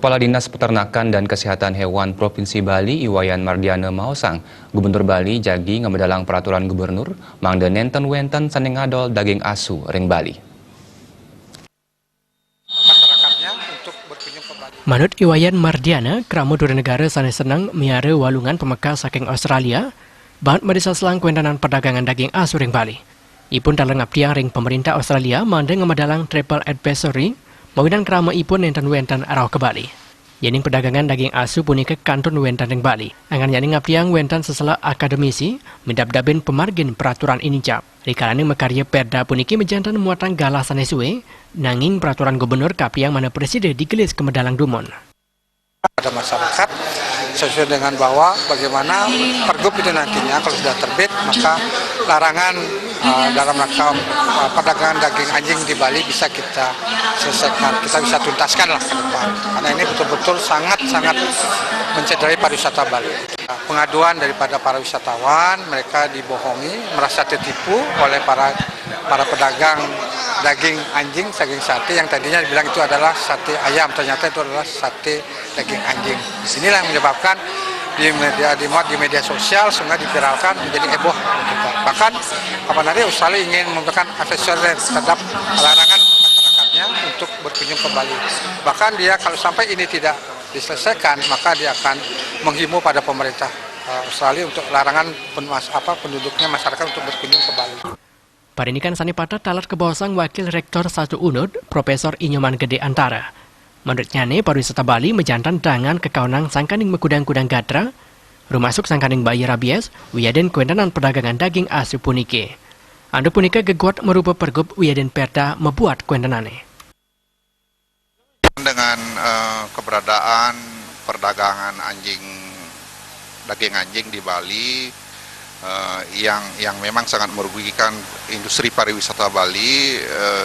Kepala Dinas Peternakan dan Kesehatan Hewan Provinsi Bali, Iwayan Mardiana Maosang, Gubernur Bali jagi ngemedalang peraturan gubernur mangde nenten wenten saning ngadol daging asu ring Bali. Manut Iwayan Mardiana, Kramu Duri Negara sanes senang miara walungan pemeka saking Australia, bahan medisa selang kuendanan perdagangan daging asu ring Bali. Ipun dalam ngabdiang ring pemerintah Australia mande ngemedalang triple advisory, mawinan krama ipun nenten wenten arah ke Bali. Yaning perdagangan daging asu punika kantun wenten ring Bali. Angan yaning ngabdiang wenten sesela akademisi, mendap-dabin pemargin peraturan ini cap. Rikalani mekarya perda puniki mejantan muatan galasan suwe, nanging peraturan gubernur kapiang mana presiden digelis ke medalang dumon. Pada masyarakat sesuai dengan bahwa bagaimana pergub itu nantinya kalau sudah terbit maka larangan dalam rangka perdagangan daging anjing di Bali bisa kita selesaikan, kita bisa tuntaskan lah ke depan. Karena ini betul-betul sangat-sangat mencederai pariwisata Bali. Pengaduan daripada para wisatawan, mereka dibohongi, merasa tertipu oleh para pedagang daging anjing, daging sate yang tadinya dibilang itu adalah sate ayam, ternyata itu adalah sate daging anjing. Inilah yang menyebabkan dimuat di media sosial sehingga diviralkan menjadi heboh. Bahkan kapan hari Australia ingin memberikan advisory terhadap larangan masyarakatnya untuk berkunjung ke Bali. Bahkan dia kalau sampai ini tidak diselesaikan maka dia akan menghimbau pada pemerintah Australia untuk larangan penduduknya masyarakat untuk berkunjung ke Bali. Parinikan sanipata talat kebawasang Wakil Rektor 1 UNUD, Profesor Inyoman Gede Antara. Menurutnya pariwisata Bali mejantan dengan kekaunang sangkaning mekudang-kudang gadra, rumasuk sangkaning bayi rabies, wiyaden kuendanan perdagangan daging asu punike. Anda punika geguat merupa pergub wiyaden perda membuat kuendanane. Dengan keberadaan perdagangan daging anjing di Bali yang memang sangat merugikan industri pariwisata Bali,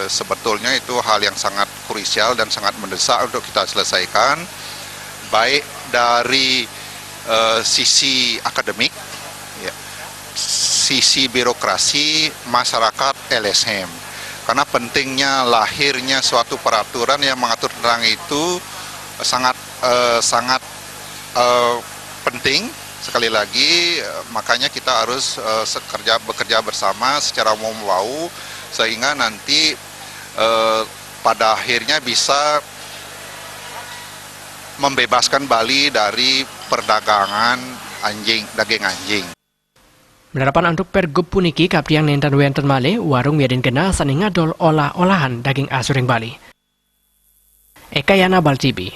sebetulnya itu hal yang sangat krusial dan sangat mendesak untuk kita selesaikan, baik dari sisi akademik, ya, sisi birokrasi, masyarakat, LSM. Karena pentingnya lahirnya suatu peraturan yang mengatur tentang itu sangat penting. Sekali lagi, makanya kita harus bekerja bersama secara mau-mau sehingga nanti pada akhirnya bisa membebaskan Bali dari perdagangan daging anjing. Menerapan untuk pergub puniki kapriang nenten wenten male warung wiyaden kena saning ngadol olah-olahan daging asu ring Bali. Eka Yana Bal TV.